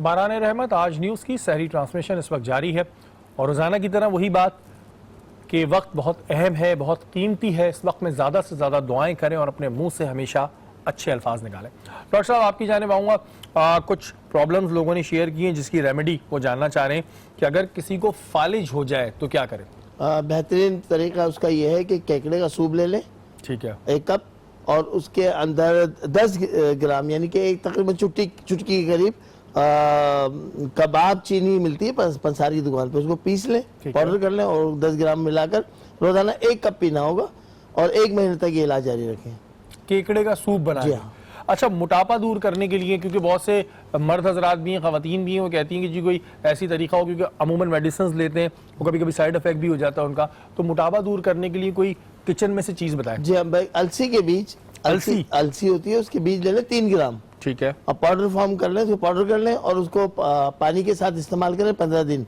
باران رحمت آج نیوز کی سحری ٹرانسمیشن اس وقت جاری ہے اور روزانہ کی طرح وہی بات کہ وقت بہت اہم ہے، بہت قیمتی ہے، اس وقت میں زیادہ سے زیادہ دعائیں کریں اور اپنے منہ سے ہمیشہ اچھے الفاظ نکالیں۔ ڈاکٹر صاحب آپ کی جانب آؤں گا، کچھ پرابلمز لوگوں نے شیئر کی ہیں جس کی ریمیڈی وہ جاننا چاہ رہے ہیں کہ اگر کسی کو فالج ہو جائے تو کیا کریں؟ بہترین طریقہ اس کا یہ ہے کہ کیکڑے کا سوپ لے لیں، ٹھیک ہے، 1 کپ، اور اس کے اندر 10 گرام یعنی کہ تقریباً چٹکی کے قریب کباب چینی ملتی ہے پنساری کی دکان پہ، اس کو پیس لیں، پاؤڈر کر لیں اور 10 گرام ملا کر روزانہ 1 کپ پینا ہوگا اور 1 مہینے تک یہ علاج جاری رکھیں۔ کیکڑے کا سوپ بنائیں۔ اچھا، موٹاپا دور کرنے کے لیے، کیونکہ بہت سے مرد حضرات بھی ہیں، خواتین بھی ہیں، وہ کہتی ہیں کہ جی کوئی ایسی طریقہ ہو، کیونکہ عموماً میڈیسنز لیتے ہیں، وہ کبھی کبھی سائیڈ افیکٹ بھی ہو جاتا ہے ان کا، تو موٹاپا دور کرنے کے لیے کوئی کچن میں سے چیز بتائیں۔ جی ہاں بھائی، السی کے بیج، السی ہوتی ہے، اس کے بیج لے لیں 3 گرام، ٹھیک ہے، اور پاؤڈر فارم کر لیں، اس کو پاؤڈر کر لیں اور اس کو پانی کے ساتھ استعمال کریں 15 دن۔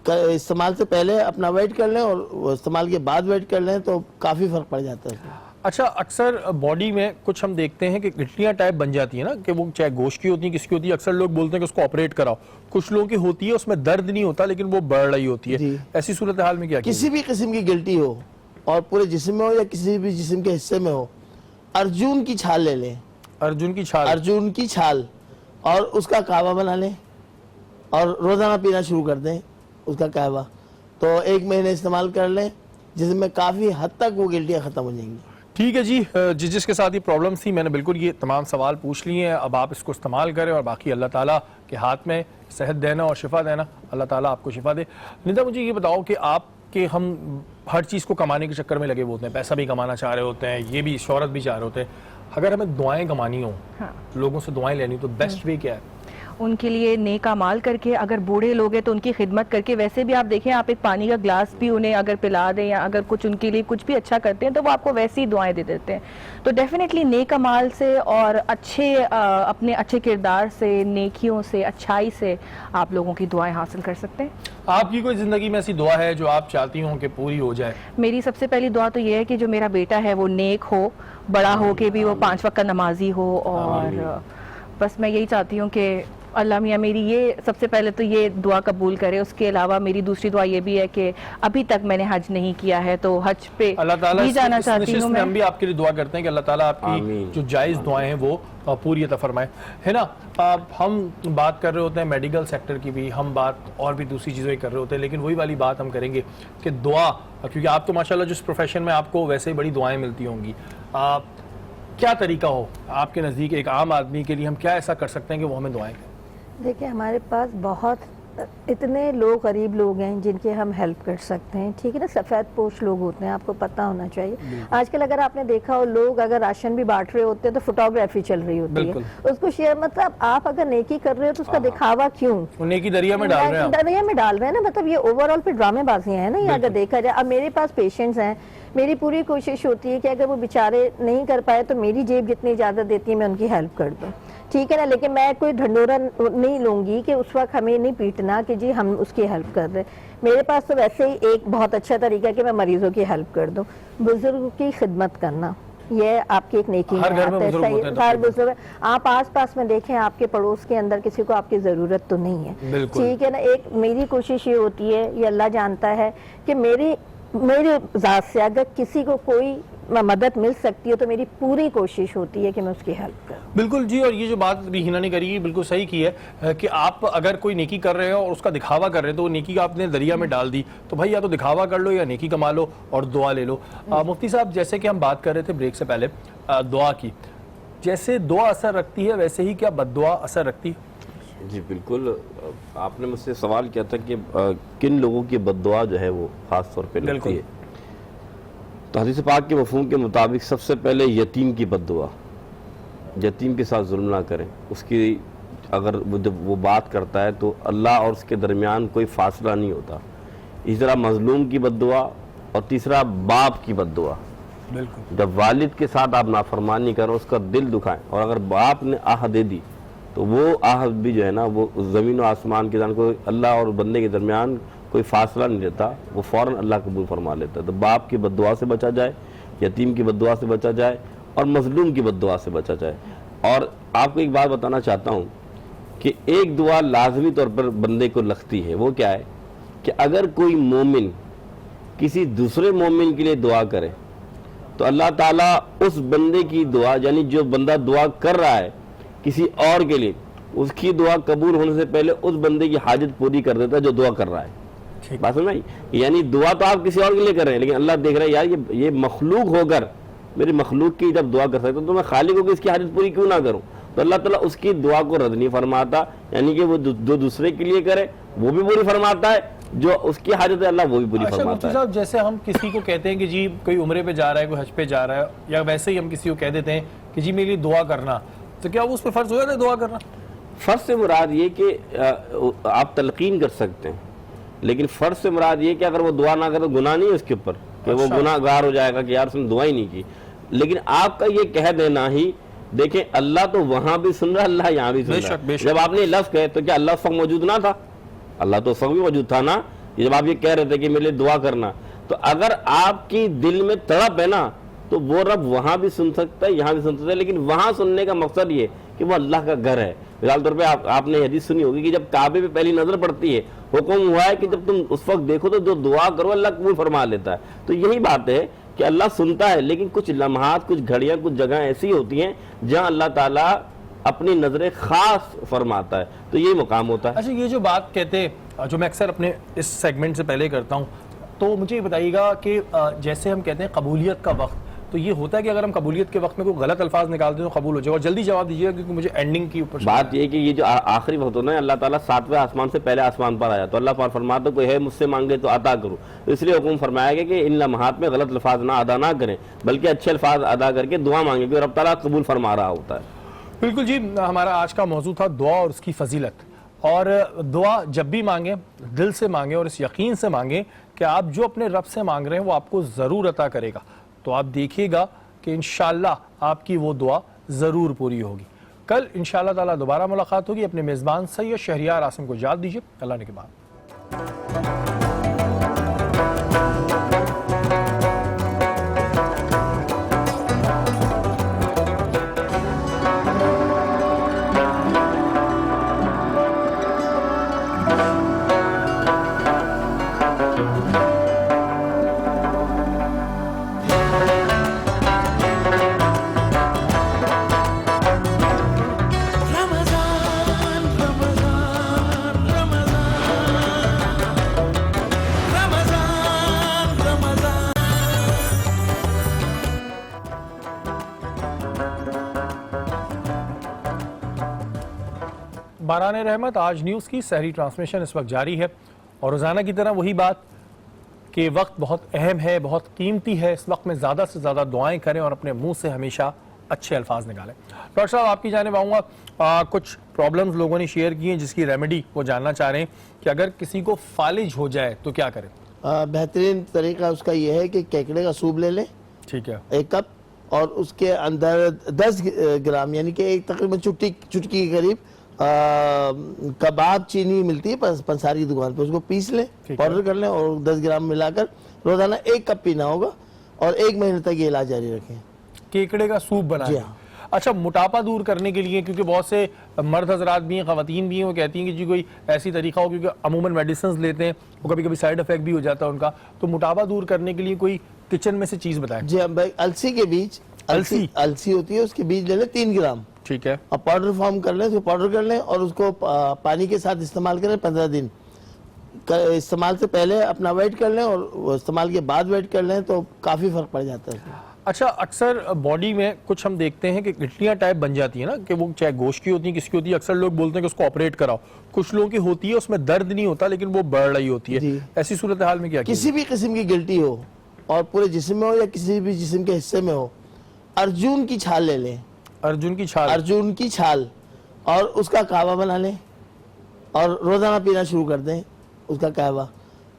استعمال سے پہلے اپنا ویٹ کر لیں اور استعمال کے بعد ویٹ کر لیں تو کافی فرق پڑ جاتا ہے۔ اچھا، اکثر باڈی میں کچھ ہم دیکھتے ہیں کہ گٹھلیاں ٹائپ بن جاتی ہیں نا، کہ وہ چاہے گوشت کی ہوتی ہیں، کس کی ہوتی ہے، اکثر لوگ بولتے ہیں کہ اس کو آپریٹ کراؤ، کچھ لوگوں کی ہوتی ہے اس میں درد نہیں ہوتا لیکن وہ بڑھ رہی ہوتی ہے، ایسی صورتحال میں کیا کیا؟ کسی بھی قسم کی گلٹی ہو اور پورے جسم میں ہو یا کسی بھی جسم کے حصے میں ہو، ارجون کی چھال لے لیں، ارجون کی چھال، اور اس کا قہوہ بنا لیں اور روزانہ پینا شروع کر دیں اس کا قہوہ، تو 1 مہینے استعمال کر لیں، جسم میں کافی حد تک وہ گلٹیاں ختم ہو جائیں گی۔ ٹھیک ہے جی، جس کے ساتھ یہ پرابلمس تھی میں نے بالکل یہ تمام سوال پوچھ لیے ہیں، اب آپ اس کو استعمال کریں اور باقی اللہ تعالیٰ کے ہاتھ میں صحت دینا اور شفا دینا، اللہ تعالیٰ آپ کو شفا دے۔ ندا مجھے یہ بتاؤ کہ آپ کے ہم ہر چیز کو کمانے کے چکر میں لگے ہوتے ہیں، پیسہ بھی کمانا چاہ رہے ہوتے ہیں، یہ بھی شہرت بھی چاہ رہے ہوتے ہیں، اگر ہمیں دعائیں کمانی ہوں، لوگوں سے دعائیں لینی، تو بیسٹ وے کیا ہے؟ ان کے لیے نیک اعمال کر کے، اگر بوڑھے لوگ ہیں تو ان کی خدمت کر کے، ویسے بھی آپ دیکھیں آپ ایک پانی کا گلاس بھی انہیں اگر پلا دیں یا اگر کچھ ان کے لیے کچھ بھی اچھا کرتے ہیں تو وہ آپ کو ویسی دعائیں دے دیتے ہیں، تو ڈیفینیٹلی نیک اعمال سے اور اپنے اچھے کردار سے، نیکیوں سے، اچھائی سے آپ لوگوں کی دعائیں حاصل کر سکتے ہیں۔ آپ کی کوئی زندگی میں ایسی دعا ہے جو آپ چاہتی ہوں کہ پوری ہو جائے؟ میری سب سے پہلی دعا تو یہ ہے کہ جو میرا بیٹا ہے وہ نیک ہو، بڑا ہو کے بھی وہ 5 وقت کا نمازی ہو، اور بس میں یہی چاہتی ہوں کہ اللہ میاں میری یہ سب سے پہلے تو یہ دعا قبول کرے۔ اس کے علاوہ میری دوسری دعا یہ بھی ہے کہ ابھی تک میں نے حج نہیں کیا ہے تو حج پہ بھی جانا چاہتی ہوں۔ ہم بھی آپ کے لیے دعا کرتے ہیں کہ اللہ تعالیٰ آپ کی جو جائز دعائیں ہیں وہ پوری عطا فرمائے، ہے نا۔ ہم بات کر رہے ہوتے ہیں میڈیکل سیکٹر کی بھی، ہم بات اور بھی دوسری چیزوں کی کر رہے ہوتے ہیں، لیکن وہی والی بات ہم کریں گے کہ دعا، کیونکہ آپ تو ماشاءاللہ جس پروفیشن میں آپ کو ویسے ہی بڑی دعائیں ملتی ہوں گی، کیا طریقہ ہو آپ کے نزدیک ایک عام آدمی کے لیے، ہم کیا ایسا کر سکتے ہیں کہ وہ ہمیں دعائیں کریں؟ دیکھیں ہمارے پاس بہت اتنے لوگ غریب لوگ ہیں جن کے ہم ہیلپ کر سکتے ہیں، ٹھیک ہے نا، سفید پوش لوگ ہوتے ہیں، آپ کو پتہ ہونا چاہیے۔ آج کل اگر آپ نے دیکھا ہو لوگ اگر راشن بھی بانٹ رہے ہوتے ہیں تو فوٹوگرافی چل رہی ہوتی ہے، اس کو شیئر، مطلب آپ اگر نیکی کر رہے ہو تو اس کا دکھاوا کیوں؟ نیکی دریا میں ڈال رہے ہیں، دریا میں ڈال رہے ہیں نا، مطلب یہ اوور آل پہ ڈرامے بازیاں ہیں نا یہ اگر دیکھا جائے۔ اب میرے پاس پیشنٹس ہیں، میری پوری کوشش ہوتی ہے کہ اگر وہ بیچارے نہیں کر پائے تو میری جیب جتنی اجازت دیتی ہے میں ان کی ہیلپ کر دوں، ٹھیک ہے نا، لیکن میں کوئی ڈھنڈورا نہیں لوں گی کہ اس وقت ہمیں نہیں پیٹنا کہ جی ہم اس کی ہیلپ کر رہے ہیں۔ میرے پاس تو ویسے ہی ایک بہت اچھا طریقہ ہے کہ میں مریضوں کی ہیلپ کر دوں، بزرگوں کی خدمت کرنا، یہ آپ کی ایک نیکی ہے۔ ہر بزرگ آپ آس پاس میں دیکھیں، آپ کے پڑوس کے اندر کسی کو آپ کی ضرورت تو نہیں ہے، ٹھیک ہے نا۔ ایک میری کوشش یہ ہوتی ہے، یہ اللہ جانتا ہے کہ میری ذات سے اگر کسی کو کوئی مدد مل سکتی ہے تو میری پوری کوشش ہوتی ہے کہ میں اس کی ہیلپ کروں۔ بالکل جی، اور یہ جو بات بھی ہینا نے کری بالکل صحیح کی ہے کہ آپ اگر کوئی نیکی کر رہے ہو اور اس کا دکھاوا کر رہے ہیں تو وہ نیکی آپ نے دریا میں ڈال دی، تو بھائی یا تو دکھاوا کر لو یا نیکی کما لو اور دعا لے لو۔ مفتی صاحب، جیسے کہ ہم بات کر رہے تھے بریک سے پہلے دعا کی، جیسے دعا اثر رکھتی ہے ویسے ہی کیا بد دعا اثر رکھتی ہے؟ جی بالکل، آپ نے مجھ سے سوال کیا تھا کہ کن لوگوں کی بد دعا جو ہے وہ خاص طور پہ لگتی ہے، تو حدیث پاک کے مفہوم کے مطابق سب سے پہلے یتیم کی بد دعا، یتیم کے ساتھ ظلم نہ کریں، اس کی اگر جب وہ بات کرتا ہے تو اللہ اور اس کے درمیان کوئی فاصلہ نہیں ہوتا۔ اسی طرح مظلوم کی بد دعا، اور تیسرا باپ کی بد دعا، جب والد کے ساتھ آپ نافرمانی کریں اس کا دل دکھائیں، اور اگر باپ نے آہ دے دی تو وہ آہ بھی جو ہے نا وہ زمین و آسمان کے درمیان کوئی اللہ اور بندے کے درمیان کوئی فاصلہ نہیں رہتا، وہ فوراً اللہ قبول فرما لیتا ہے۔ تو باپ کی بد دعا سے بچا جائے، یتیم کی بد دعا سے بچا جائے، اور مظلوم کی بد دعا سے بچا جائے۔ اور آپ کو ایک بات بتانا چاہتا ہوں کہ ایک دعا لازمی طور پر بندے کو لگتی ہے، وہ کیا ہے کہ اگر کوئی مومن کسی دوسرے مومن کے لیے دعا کرے تو اللہ تعالیٰ اس بندے کی دعا، یعنی جو بندہ دعا کر رہا ہے کسی اور کے لیے، اس کی دعا قبول ہونے سے پہلے اس بندے کی حاجت پوری کر دیتا ہے جو دعا کر رہا ہے. بات سمجھ میں آئی؟ یعنی دعا تو آپ کسی اور کے لیے کر رہے ہیں، لیکن اللہ دیکھ رہا ہے یار یہ مخلوق ہو کر میری مخلوق کی جب دعا کر سکتا تو میں خالق ہو کے اس کی حاجت پوری کیوں نہ کروں؟ تو اللہ تعالیٰ اس کی دعا کو رد نہیں فرماتا، یعنی کہ وہ جو دوسرے کے لیے کرے وہ بھی پوری فرماتا ہے، جو اس کی حاجت ہے اللہ وہ بھی پوری فرماتا ہے. صاحب جیسے ہم کسی کو کہتے ہیں کہ جی کوئی عمرے پہ جا رہا ہے، کوئی حج پہ جا رہا ہے، یا ویسے ہی ہم کسی کو کہہ دیتے ہیں کہ جی میرے لیے دعا کرنا، تو کیا وہ اس پہ فرض ہو جاتا ہے دعا کرنا؟ فرض سے مراد یہ کہ آپ تلقین کر سکتے ہیں، لیکن فرض سے مراد یہ کہ اگر وہ دعا نہ کرے تو گناہ نہیں ہے اس کے اوپر کہ وہ گناہ گار ہو جائے گا کہ یار اس نے دعا ہی نہیں کی. لیکن آپ کا یہ کہہ دینا ہی، دیکھیں اللہ تو وہاں بھی سن رہا ہے، اللہ یہاں بھی سن رہا ہے. جب آپ نے لفظ کہے تو کیا اللہ اس وقت موجود نہ تھا؟ اللہ تو اس وقت بھی موجود تھا نا. جب آپ یہ کہہ رہے تھے کہ میرے لیے دعا کرنا، تو اگر آپ کی دل میں تڑپ ہے نا تو وہ رب وہاں بھی سن سکتا ہے یہاں بھی سن سکتا ہے. لیکن وہاں سننے کا مقصد یہ کہ وہ اللہ کا گھر ہے. مثال طور پہ آپ نے حدیث سنی ہوگی کہ جب کعبے پہ پہلی نظر پڑتی ہے حکم ہوا ہے کہ جب تم اس وقت دیکھو تو جو دعا کرو اللہ قبول فرما لیتا ہے. تو یہی بات ہے کہ اللہ سنتا ہے، لیکن کچھ لمحات، کچھ گھڑیاں، کچھ جگہیں ایسی ہوتی ہیں جہاں اللہ تعالیٰ اپنی نظریں خاص فرماتا ہے، تو یہی مقام ہوتا ہے. اچھا یہ جو بات کہتے جو میں اکثر اپنے اس سیگمنٹ سے پہلے کرتا ہوں، تو مجھے یہ بتائیے گا کہ جیسے ہم کہتے ہیں قبولیت کا وقت، تو یہ ہوتا ہے کہ اگر ہم قبولیت کے وقت میں کوئی غلط الفاظ نکال دیں تو قبول ہو جائے گا؟ اور جلدی جواب دیجیے گا کیونکہ مجھے اینڈنگ کی اوپر بات یہ کہ یہ جو آخری وقت ہوتا ہے اللہ تعالیٰ 7ویں آسمان سے پہلے آسمان پر آیا تو اللہ پاک فرماتا کوئی ہے مجھ سے مانگے تو عطا کروں. اس لیے حکم فرمایا گیا کہ ان لمحات میں غلط الفاظ نہ ادا نہ کریں بلکہ اچھے الفاظ ادا کر کے دعا مانگیں کہ رب تعالیٰ قبول فرما رہا ہوتا ہے. بالکل جی. ہمارا آج کا موضوع تھا دعا اور اس کی فضیلت. اور دعا جب بھی مانگیں دل سے مانگیں اور اس یقین سے مانگیں کہ آپ جو اپنے رب سے مانگ رہے ہیں وہ آپ کو ضرور عطا کرے گا. تو آپ دیکھیے گا کہ انشاءاللہ آپ کی وہ دعا ضرور پوری ہوگی. کل انشاءاللہ تعالیٰ دوبارہ ملاقات ہوگی. اپنے میزبان سید شہریار عاصم کو یاد دیجیے. اللہ نے کے بعد باران رحمت آج نیوز کی سحری ٹرانسمیشن اس وقت جاری ہے اور روزانہ کی طرح وہی بات کہ وقت بہت اہم ہے، بہت قیمتی ہے. اس وقت میں زیادہ سے زیادہ دعائیں کریں اور اپنے منہ سے ہمیشہ اچھے الفاظ نکالیں. ڈاکٹر صاحب آپ کی جانب آؤں گا. کچھ پرابلمز لوگوں نے شیئر کی ہیں جس کی ریمیڈی وہ جاننا چاہ رہے ہیں کہ اگر کسی کو فالج ہو جائے تو کیا کریں؟ بہترین طریقہ اس کا یہ ہے کہ کیکڑے کا سوپ لے لیں ٹھیک ہے 1 کپ، اور اس کے اندر 10 گرام یعنی کہ ایک تقریباً چٹکی کے قریب کباب چینی ملتی ہے پنساری کی دکان پہ، اس کو پیس لیں، پاؤڈر کر لیں اور 10 گرام ملا کر روزانہ 1 کپ پینا ہوگا اور 1 مہینے تک یہ علاج جاری رکھیں. کیکڑے کا سوپ بنائیں. اچھا موٹاپا دور کرنے کے لیے، کیونکہ بہت سے مرد حضرات بھی ہیں، خواتین بھی ہیں، وہ کہتی ہیں کہ جی کوئی ایسی طریقہ ہو، کیونکہ عموماً میڈیسنز لیتے ہیں وہ کبھی کبھی سائیڈ افیکٹ بھی ہو جاتا ہے ان کا، تو موٹاپا دور کرنے کے لیے کوئی کچن میں سے چیز بتائیں. جی بھائی، السی کے بیج، السی ہوتی ہے، اس کے بیج لے لیں 3 گرام، ٹھیک ہے، اور پاؤڈر فارم کر لیں، اس کو پاؤڈر کر لیں اور اس کو پانی کے ساتھ استعمال کریں 15 دن. استعمال سے پہلے اپنا ویٹ کر لیں اور استعمال کے بعد ویٹ کر لیں تو کافی فرق پڑ جاتا ہے. اچھا اکثر باڈی میں کچھ ہم دیکھتے ہیں کہ گٹھلیاں ٹائپ بن جاتی ہیں نا، کہ وہ چاہے گوشت کی ہوتی ہیں کس کی ہوتی ہے، اکثر لوگ بولتے ہیں کہ اس کو آپریٹ کراؤ. کچھ لوگوں کی ہوتی ہے اس میں درد نہیں ہوتا لیکن وہ بڑھ رہی ہوتی ہے. ایسی صورتحال میں کیا کسی بھی قسم کی گلٹی ہو اور پورے جسم میں ہو یا کسی بھی جسم کے حصے میں ہو، ارجون کی چھال لے لیں. ارجون کی چھال اور اس کا قہوہ بنا لیں اور روزانہ پینا شروع کر دیں اس کا قہوہ.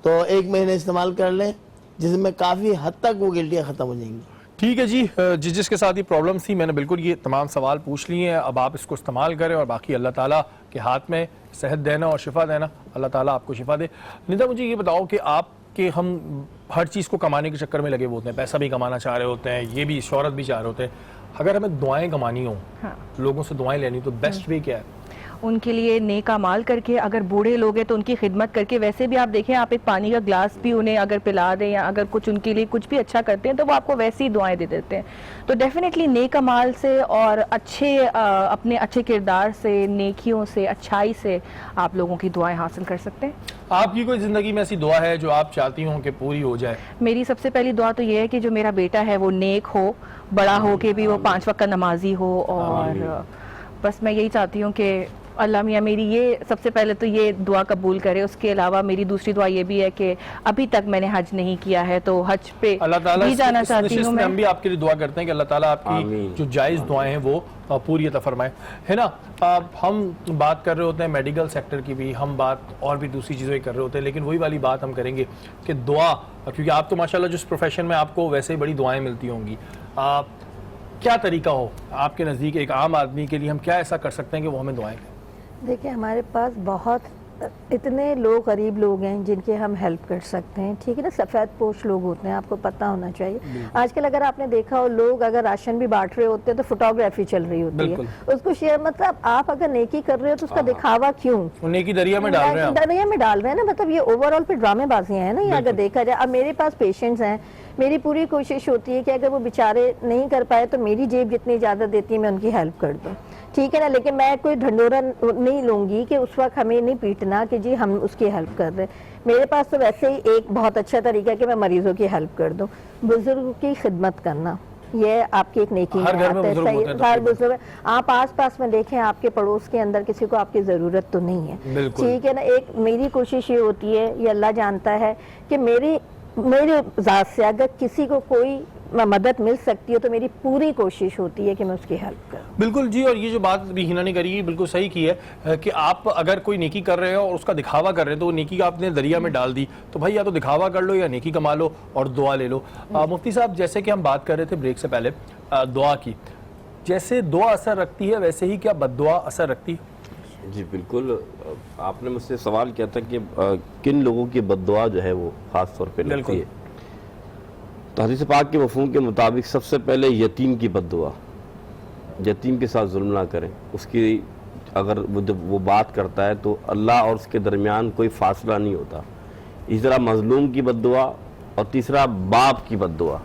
تو 1 مہینے استعمال کر لیں، جسم میں کافی حد تک وہ گلٹیاں ختم ہو جائیں گی. ٹھیک ہے جی. جس کے ساتھ یہ پرابلمس تھی میں نے بالکل یہ تمام سوال پوچھ لیے ہیں. اب آپ اس کو استعمال کریں اور باقی اللہ تعالیٰ کے ہاتھ میں صحت دینا اور شفا دینا. اللہ تعالیٰ آپ کو شفا دے. ندا مجھے یہ بتاؤ کہ آپ کے ہم ہر چیز کو کمانے کے چکر میں لگے ہوتے ہیں، پیسہ بھی کمانا چاہ رہے ہوتے ہیں، یہ بھی شہرت بھی چاہ رہے ہوتے ہیں. اگر ہمیں دعائیں کمانی ہوں، لوگوں سے دعائیں لینی، تو بیسٹ وے کیا ہے؟ ان کے لیے نیک اعمال کر کے، اگر بوڑھے لوگ ہیں تو ان کی خدمت کر کے، ویسے بھی آپ دیکھیں آپ ایک پانی کا گلاس بھی انہیں اگر پلا دیں یا اگر کچھ ان کے لیے کچھ بھی اچھا کرتے ہیں تو وہ آپ کو ویسے ہی دعائیں دے دیتے ہیں. تو ڈیفینیٹلی نیک اعمال سے اور اپنے اچھے کردار سے، نیکیوں سے، اچھائی سے آپ لوگوں کی دعائیں حاصل کر سکتے ہیں. آپ کی کوئی زندگی میں ایسی دعا ہے جو آپ چاہتی ہوں کہ پوری ہو جائے؟ میری سب سے پہلی دعا تو یہ ہے کہ جو میرا بیٹا ہے وہ نیک ہو، بڑا ہو کے بھی وہ 5 وقت کا نمازی ہو، اور بس میں یہی چاہتی ہوں کہ اللہ میاں میری یہ سب سے پہلے تو یہ دعا قبول کرے. اس کے علاوہ میری دوسری دعا یہ بھی ہے کہ ابھی تک میں نے حج نہیں کیا ہے تو حج پہ اللہ تعالیٰ بھی جانا اس چاہتی نشست ہوں میں میں. ہم بھی آپ کے لیے دعا کرتے ہیں کہ اللہ تعالیٰ آپ کی جو جائز دعائیں ہیں وہ پوری عطا فرمائے، ہے نا. ہم بات کر رہے ہوتے ہیں میڈیکل سیکٹر کی بھی، ہم بات اور بھی دوسری چیزوں کی کر رہے ہوتے ہیں، لیکن وہی والی بات ہم کریں گے کہ دعا، کیونکہ آپ تو ماشاءاللہ جس پروفیشن میں آپ کو ویسے ہی بڑی دعائیں ملتی ہوں گی، کیا طریقہ ہو آپ کے نزدیک ایک عام آدمی کے لیے، ہم کیا ایسا کر سکتے ہیں کہ وہ ہمیں دعائیں کریں؟ دیکھیں ہمارے پاس بہت اتنے لوگ غریب لوگ ہیں جن کے ہم ہیلپ کر سکتے ہیں، ٹھیک ہے نا. سفید پوش لوگ ہوتے ہیں، آپ کو پتہ ہونا چاہیے. آج کل اگر آپ نے دیکھا ہو لوگ اگر راشن بھی بانٹ رہے ہوتے ہیں تو فوٹوگرافی چل رہی ہوتی ہے اس کو شیئر. مطلب آپ اگر نیکی کر رہے ہو تو اس کا دکھاوا کیوں؟ نیکی دریا میں ڈال رہے ہیں، دریا میں ڈال رہے ہیں نا. مطلب یہ اوور آل پہ ڈرامے بازیاں ہیں نا یہ اگر دیکھا جائے. اب میرے پاس پیشنٹس ہیں، میری پوری کوشش ہوتی ہے کہ اگر وہ بیچارے نہیں کر پائے تو میری جیب جتنی اجازت دیتی ہے میں ان کی ہیلپ کر دوں، ٹھیک ہے نا. لیکن میں کوئی ڈھنڈورا نہیں لوں گی کہ اس وقت ہمیں نہیں پیٹنا کہ جی ہم اس کی ہیلپ کر رہے ہیں. میرے پاس تو ویسے ہی ایک بہت اچھا طریقہ ہے کہ میں مریضوں کی ہیلپ کر دوں. بزرگوں کی خدمت کرنا یہ آپ کی ایک نیکی میں آتا ہے. ہر بزرگ آپ آس پاس میں دیکھیں آپ کے پڑوس کے اندر کسی کو آپ کی ضرورت تو نہیں ہے، ٹھیک ہے نا. ایک میری کوشش یہ ہوتی ہے، یہ اللہ جانتا ہے کہ میرے ذات سے اگر کسی کو کوئی مدد مل سکتی ہے تو میری پوری کوشش ہوتی ہے کہ میں اس کی ہیلپ کروں. بالکل جی. اور یہ جو بات بھی ہینا نے کری بالکل صحیح کی ہے کہ آپ اگر کوئی نیکی کر رہے ہو اور اس کا دکھاوا کر رہے ہیں تو وہ نیکی آپ نے دریا میں ڈال دی تو بھائی یا تو دکھاوا کر لو یا نیکی کما لو اور دعا لے لو. مفتی صاحب جیسے کہ ہم بات کر رہے تھے بریک سے پہلے دعا کی، جیسے دعا اثر رکھتی ہے ویسے ہی کیا بد دعا اثر رکھتی ہے؟ جی بالکل. آپ نے مجھ سے سوال کیا تھا کہ کن لوگوں کی بد دعا جو ہے وہ خاص طور پہ لگتی ہے. تو حدیث پاک کے مفہوم کے مطابق سب سے پہلے یتیم کی بد دعا. یتیم کے ساتھ ظلم نہ کریں. اس کی اگر جب وہ بات کرتا ہے تو اللہ اور اس کے درمیان کوئی فاصلہ نہیں ہوتا. اسی طرح مظلوم کی بد دعا، اور تیسرا باپ کی بد دعا.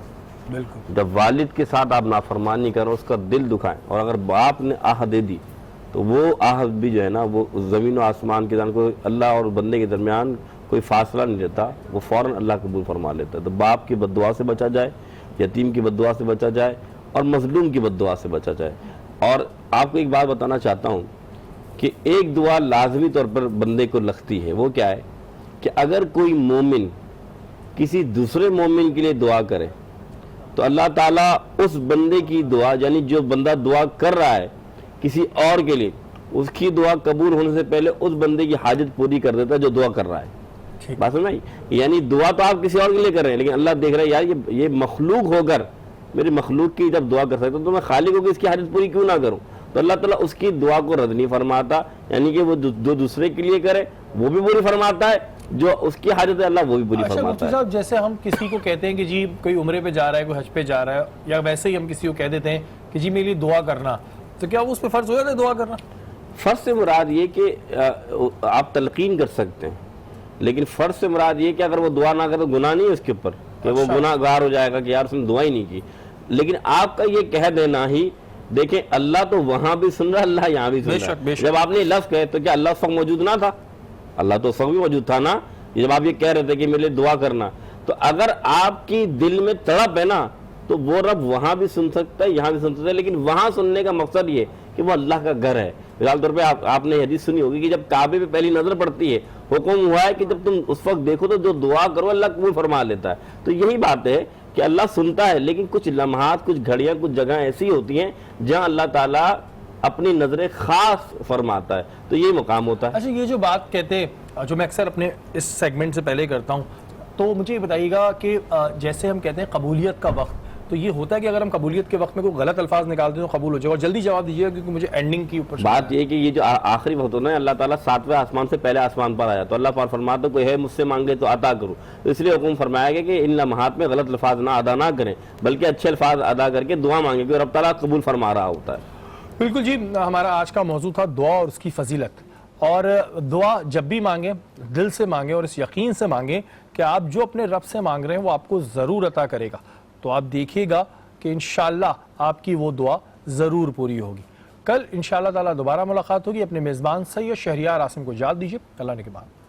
بالکل جب والد کے ساتھ آپ نافرمانی کریں اس کا دل دکھائیں، اور اگر باپ نے آہ دے دی تو وہ آہ بھی جو ہے نا وہ زمین و آسمان کے درمیان کوئی اللہ اور بندے کے درمیان کوئی فاصلہ نہیں رہتا، وہ فوراً اللہ قبول فرما لیتا ہے. تو باپ کی بد دعا سے بچا جائے، یتیم کی بد دعا سے بچا جائے، اور مظلوم کی بد دعا سے بچا جائے. اور آپ کو ایک بات بتانا چاہتا ہوں کہ ایک دعا لازمی طور پر بندے کو لگتی ہے. وہ کیا ہے کہ اگر کوئی مومن کسی دوسرے مومن کے لیے دعا کرے تو اللہ تعالیٰ اس بندے کی دعا، یعنی جو بندہ دعا کر رہا ہے کسی اور کے لیے، اس کی دعا قبول ہونے سے پہلے اس بندے کی حاجت پوری کر دیتا ہے جو دعا کر رہا ہے. بات سمجھ؟ یعنی دعا تو آپ کسی اور کے لیے کر رہے ہیں لیکن اللہ دیکھ رہا ہے یار یہ مخلوق ہو کر میری مخلوق کی جب دعا کر سکتا تو میں خالق ہو کے اس کی حاجت پوری کیوں نہ کروں. تو اللہ تعالیٰ اس کی دعا کو رد نہیں فرماتا، یعنی کہ وہ جو دوسرے کے لیے کرے وہ بھی پوری فرماتا ہے، جو اس کی حاجت ہے اللہ وہ بھی پوری فرماتا ہے. صاحب جیسے ہم کسی کو کہتے ہیں کہ جی کوئی عمرے پہ جا رہا ہے، کوئی حج پہ جا رہا ہے، یا ویسے ہی ہم کسی کو کہہ دیتے ہیں کہ جی میرے لیے دعا کرنا، تو کیا وہ اس پہ فرض ہو جاتا ہے دعا کرنا؟ فرض سے مراد یہ کہ آپ تلقین کر سکتے ہیں، لیکن فرض سے مراد یہ کہ اگر وہ دعا نہ کرے تو گناہ نہیں ہے اس کے اوپر کہ وہ گناہ گار ہو جائے گا کہ یار اس نے دعا ہی نہیں کی. لیکن آپ کا یہ کہہ دینا ہی، دیکھیں اللہ تو وہاں بھی سن رہا ہے، اللہ یہاں بھی سن رہا ہے. جب آپ نے لفظ کہے تو کیا اللہ اس وقت موجود نہ تھا؟ اللہ تو اس وقت بھی موجود تھا نا. جب آپ یہ کہہ رہے تھے کہ میرے لیے دعا کرنا، تو اگر آپ کی دل میں تڑپ ہے نا تو وہ رب وہاں بھی سن سکتا ہے یہاں بھی سن سکتا ہے. لیکن وہاں سننے کا مقصد یہ کہ وہ اللہ کا گھر ہے. مثال طور پہ آپ نے حدیث سنی ہوگی کہ جب کعبے پہ پہلی نظر پڑتی ہے حکم ہوا ہے کہ جب تم اس وقت دیکھو تو جو دعا کرو اللہ قبول فرما لیتا ہے. تو یہی بات ہے کہ اللہ سنتا ہے، لیکن کچھ لمحات، کچھ گھڑیاں، کچھ جگہ ایسی ہوتی ہیں جہاں اللہ تعالیٰ اپنی نظریں خاص فرماتا ہے. تو یہ مقام ہوتا ہے. اچھا یہ جو بات کہتے ہیں جو میں اکثر اپنے اس سیگمنٹ سے پہلے کرتا ہوں، تو مجھے یہ بتائیے گا کہ جیسے ہم کہتے ہیں قبولیت کا وقت، تو یہ ہوتا ہے کہ اگر ہم قبولیت کے وقت میں کوئی غلط الفاظ نکالتے ہیں تو قبول ہو جائے گا؟ اور جلدی جواب دیجیے گا کیونکہ مجھے اینڈنگ کی اوپر بات یہ کہ یہ جو آخری وقت ہونا ہے اللہ تعالیٰ 7ویں آسمان سے پہلے آسمان پر آیا تو اللہ پاک فرماتا کوئی ہے مجھ سے مانگے تو عطا کروں. اس لیے حکم فرمایا گیا کہ ان لمحات میں غلط الفاظ نہ ادا نہ کریں بلکہ اچھے الفاظ ادا کر کے دعا مانگیں کہ رب تعالیٰ قبول فرما رہا ہوتا ہے. بالکل جی، ہمارا آج کا موضوع تھا دعا اور اس کی فضیلت. اور دعا جب بھی مانگیں دل سے مانگیں اور اس یقین سے مانگیں کہ آپ جو اپنے رب سے مانگ رہے ہیں وہ آپ کو ضرور عطا کرے گا. تو آپ دیکھیے گا کہ انشاءاللہ آپ کی وہ دعا ضرور پوری ہوگی. کل انشاءاللہ تعالی دوبارہ ملاقات ہوگی. اپنے میزبان سید شہریار عاصم کو اجازت دیجیے. اللہ نے کے بعد.